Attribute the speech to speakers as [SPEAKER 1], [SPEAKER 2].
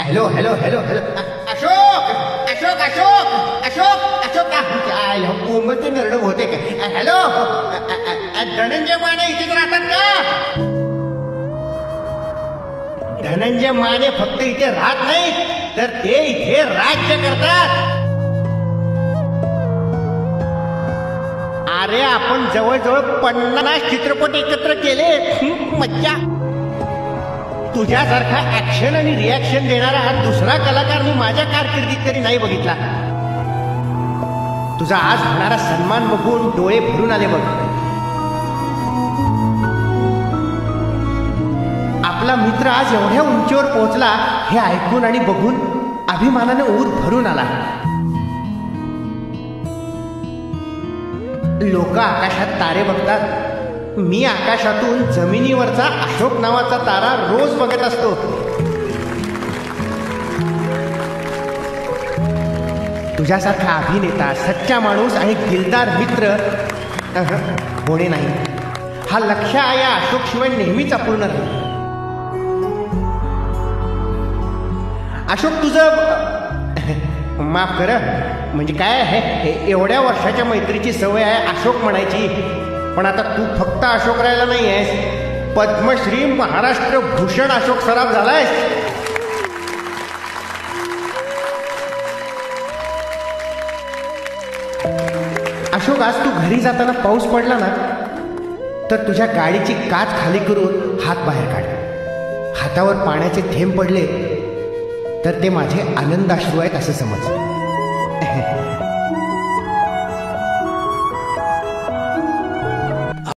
[SPEAKER 1] Hello hello hello hello Ashok Ashok Ashok Ashok Ashok कोंबते नरड होते का? हॅलो धनंजय माने इथेच राहतात का? धनंजय माने फक्त इथे राहत नाही तर ते इथे राज्य करतात. अरे आपण जवळजवळ 50 चित्रपट एकत्र केले. मज्जा. तुझ्यासारखा ऍक्शन आणि रिॲक्शन देणारा हा दुसरा कलाकार मी माझ्या कारकिर्दीत तरी नाही बघितला. तुझा आज होणारा सन्मान बघून डोळे भरून आले बघ. आपला मित्र आज एवढ्या उंचीवर पोहोचला हे ऐकून आणि बघून अभिमानाने ऊर भरून आला. लोक आकाशात तारे बघतात. मी आकाशातून जमिनीवरचा अशोक नावाचा तारा रोज बघत असतो. तुझ्यासारखा अभिनेता, सच्चा माणूस आणि दिलदार मित्र होणे नाही हा लक्ष्य या अशोक शिवाय नेहमीच अपूर्ण राहील. अशोक तुझं माफ कर, म्हणजे काय आहे एवढ्या वर्षाच्या मैत्रीची सवय आहे अशोक म्हणायची. पण आता तू फक्त अशोक राहिला नाही आहेस, पद्मश्री महाराष्ट्र भूषण अशोक सराफ झालायस. अशोक आज तू घरी जाताना पाऊस पडला ना तर तुझ्या गाडीची काच खाली करून हात बाहेर काढ. हातावर पाण्याचे थेंब पडले तर ते माझे आनंदाश्रू आहेत असं समज.